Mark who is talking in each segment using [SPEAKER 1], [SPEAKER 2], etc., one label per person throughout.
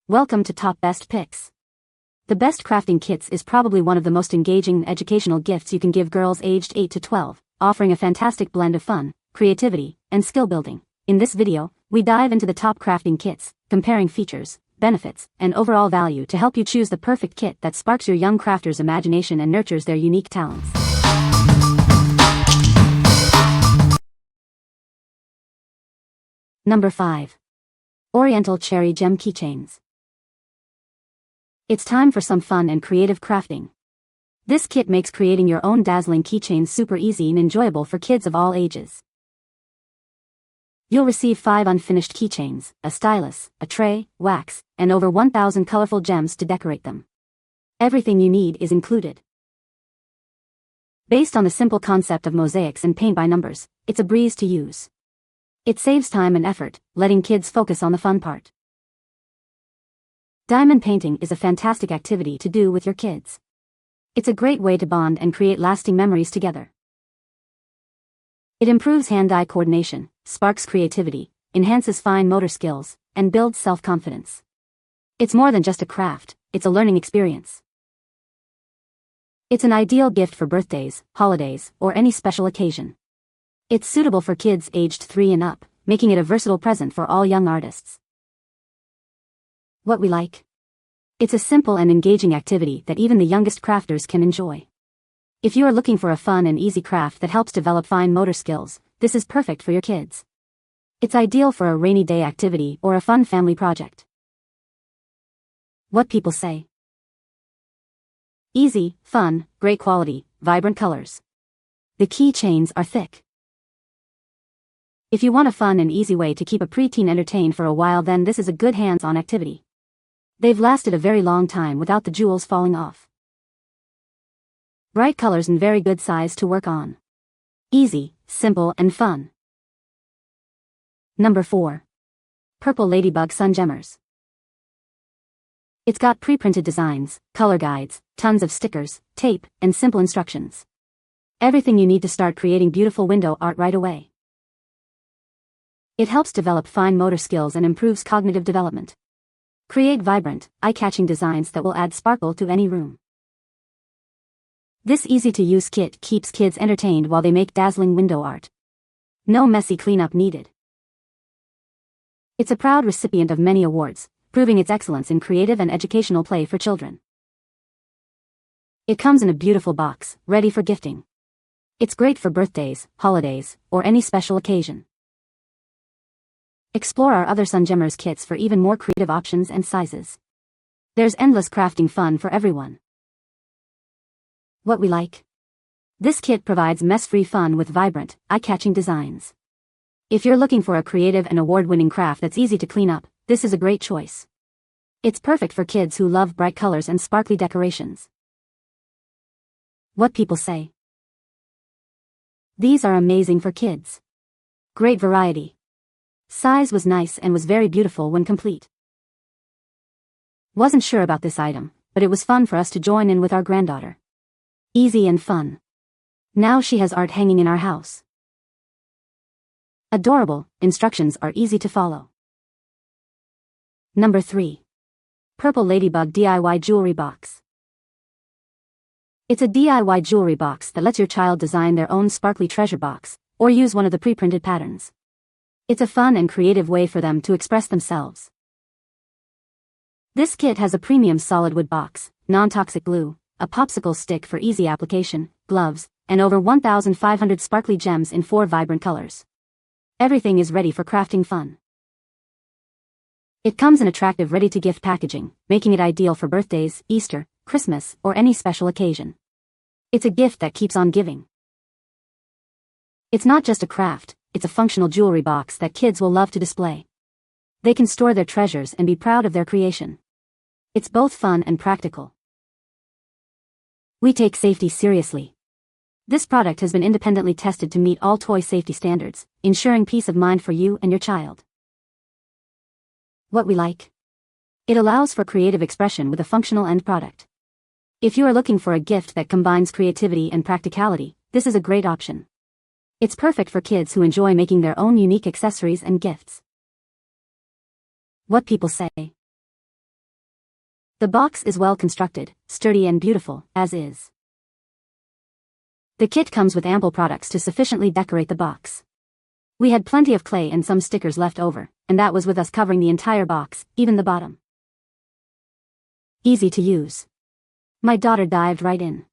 [SPEAKER 1] Welcome to Top Best Picks. The Best Crafting Kits is probably one of the most engaging and educational gifts you can give girls aged 8 to 12, offering a fantastic blend of fun, creativity, and skill building. In this video, we dive into the top crafting kits, comparing features, benefits, and overall value to help you choose the perfect kit that sparks your young crafters' imagination and nurtures their unique talents. Number 5. Oriental Cherry Gem Keychains. It's time for some fun and creative crafting. This kit makes creating your own dazzling keychains super easy and enjoyable for kids of all ages. You'll receive 5 unfinished keychains, a stylus, a tray, wax, and over 1,000 colorful gems to decorate them. Everything you need is included. Based on the simple concept of mosaics and paint by numbers, it's a breeze to use. It saves time and effort, letting kids focus on the fun part. Diamond painting is a fantastic activity to do with your kids. It's a great way to bond and create lasting memories together. It improves hand-eye coordination, sparks creativity, enhances fine motor skills, and builds self-confidence. It's more than just a craft, it's a learning experience. It's an ideal gift for birthdays, holidays, or any special occasion. It's suitable for kids aged 3 and up, making it a versatile present for all young artists. What we like? It's a simple and engaging activity that even the youngest crafters can enjoy. If you are looking for a fun and easy craft that helps develop fine motor skills, this is perfect for your kids. It's ideal for a rainy day activity or a fun family project. What people say? Easy, fun, great quality, vibrant colors. The keychains are thick. If you want a fun and easy way to keep a preteen entertained for a while, then this is a good hands-on activity. They've lasted a very long time without the jewels falling off. Bright colors and very good size to work on. Easy, simple, and fun. Number 4. Purple Ladybug SunGemmers. It's got pre-printed designs, color guides, tons of stickers, tape, and simple instructions. Everything you need to start creating beautiful window art right away. It helps develop fine motor skills and improves cognitive development. Create vibrant, eye-catching designs that will add sparkle to any room. This easy-to-use kit keeps kids entertained while they make dazzling window art. No messy cleanup needed. It's a proud recipient of many awards, proving its excellence in creative and educational play for children. It comes in a beautiful box, ready for gifting. It's great for birthdays, holidays, or any special occasion. Explore our other SunGemmers kits for even more creative options and sizes. There's endless crafting fun for everyone. What we like? This kit provides mess-free fun with vibrant, eye-catching designs. If you're looking for a creative and award-winning craft that's easy to clean up, this is a great choice. It's perfect for kids who love bright colors and sparkly decorations. What people say? These are amazing for kids. Great variety. Size was nice and was very beautiful when complete. Wasn't sure about this item, but it was fun for us to join in with our granddaughter. Easy and fun. Now she has art hanging in our house. Adorable, instructions are easy to follow. Number 3. Purple Ladybug DIY Jewelry Box. It's a DIY jewelry box that lets your child design their own sparkly treasure box, or use one of the pre-printed patterns. It's a fun and creative way for them to express themselves. This kit has a premium solid wood box, non-toxic glue, a popsicle stick for easy application, gloves, and over 1,500 sparkly gems in 4 vibrant colors. Everything is ready for crafting fun. It comes in attractive ready-to-gift packaging, making it ideal for birthdays, Easter, Christmas, or any special occasion. It's a gift that keeps on giving. It's not just a craft, it's a functional jewelry box that kids will love to display. They can store their treasures and be proud of their creation. It's both fun and practical. We take safety seriously. This product has been independently tested to meet all toy safety standards, ensuring peace of mind for you and your child. What we like? It allows for creative expression with a functional end product. If you are looking for a gift that combines creativity and practicality, this is a great option. It's perfect for kids who enjoy making their own unique accessories and gifts. What people say. The box is well constructed, sturdy and beautiful, as is. The kit comes with ample products to sufficiently decorate the box. We had plenty of clay and some stickers left over, and that was with us covering the entire box, even the bottom. Easy to use. My daughter dived right in.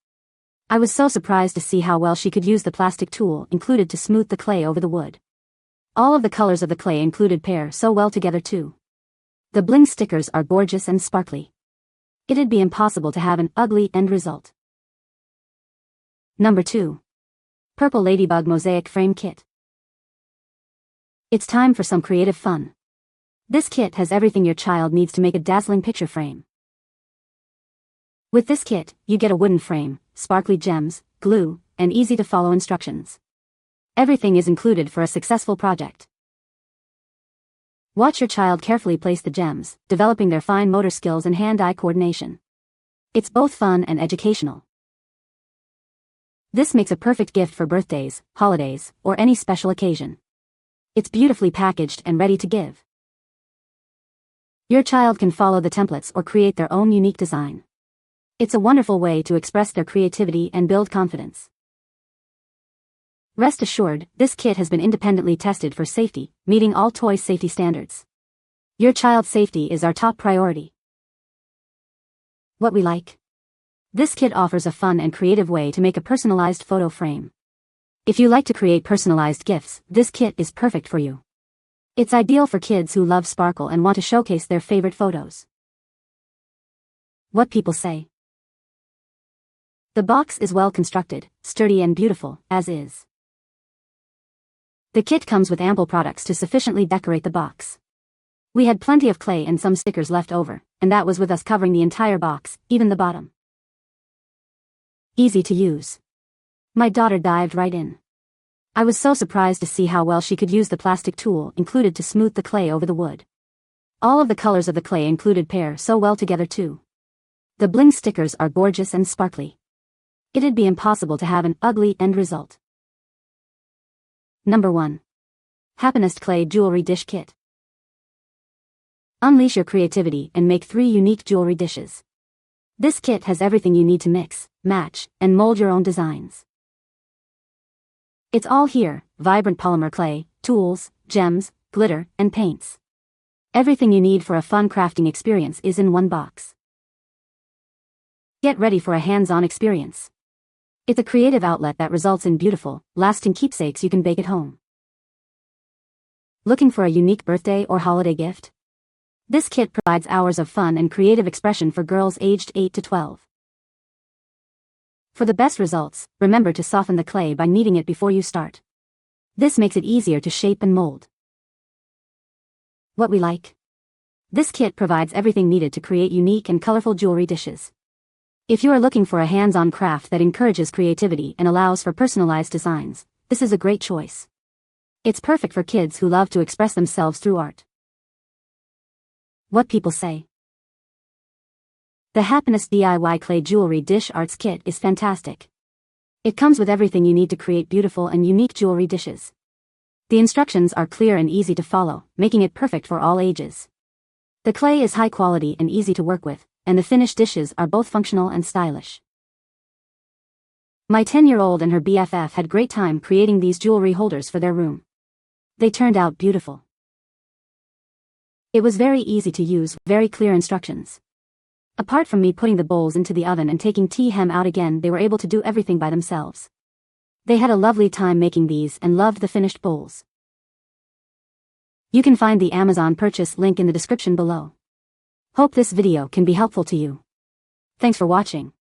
[SPEAKER 1] I was so surprised to see how well she could use the plastic tool included to smooth the clay over the wood. All of the colors of the clay included pair so well together too. The bling stickers are gorgeous and sparkly. It'd be impossible to have an ugly end result. Number 2. Purple Ladybug Mosaic Frame Kit. It's time for some creative fun. This kit has everything your child needs to make a dazzling picture frame. With this kit, you get a wooden frame, sparkly gems, glue, and easy-to-follow instructions. Everything is included for a successful project. Watch your child carefully place the gems, developing their fine motor skills and hand-eye coordination. It's both fun and educational. This makes a perfect gift for birthdays, holidays, or any special occasion. It's beautifully packaged and ready to give. Your child can follow the templates or create their own unique design. It's a wonderful way to express their creativity and build confidence. Rest assured, this kit has been independently tested for safety, meeting all toy safety standards. Your child's safety is our top priority. What we like. This kit offers a fun and creative way to make a personalized photo frame. If you like to create personalized gifts, this kit is perfect for you. It's ideal for kids who love sparkle and want to showcase their favorite photos. What people say. The box is well constructed, sturdy and beautiful, as is. The kit comes with ample products to sufficiently decorate the box. We had plenty of clay and some stickers left over, and that was with us covering the entire box, even the bottom. Easy to use. My daughter dived right in. I was so surprised to see how well she could use the plastic tool included to smooth the clay over the wood. All of the colors of the clay included pair so well together too. The bling stickers are gorgeous and sparkly. It'd be impossible to have an ugly end result. Number 1. Hapinest Clay Jewelry Dish Kit. Unleash your creativity and make 3 unique jewelry dishes. This kit has everything you need to mix, match, and mold your own designs. It's all here: vibrant polymer clay, tools, gems, glitter, and paints. Everything you need for a fun crafting experience is in one box. Get ready for a hands-on experience. It's a creative outlet that results in beautiful, lasting keepsakes you can bake at home. Looking for a unique birthday or holiday gift? This kit provides hours of fun and creative expression for girls aged 8 to 12. For the best results, remember to soften the clay by kneading it before you start. This makes it easier to shape and mold. What we like. This kit provides everything needed to create unique and colorful jewelry dishes. If you are looking for a hands-on craft that encourages creativity and allows for personalized designs, this is a great choice. It's perfect for kids who love to express themselves through art. What people say. The Hapinest DIY Clay Jewelry Dish Arts Kit is fantastic. It comes with everything you need to create beautiful and unique jewelry dishes. The instructions are clear and easy to follow, making it perfect for all ages. The clay is high quality and easy to work with, and the finished dishes are both functional and stylish. My 10-year-old and her BFF had great time creating these jewelry holders for their room. They turned out beautiful. It was very easy to use, very clear instructions. Apart from me putting the bowls into the oven and taking tea hem out again, they were able to do everything by themselves. They had a lovely time making these and loved the finished bowls. You can find the Amazon purchase link in the description below. Hope this video can be helpful to you. Thanks for watching.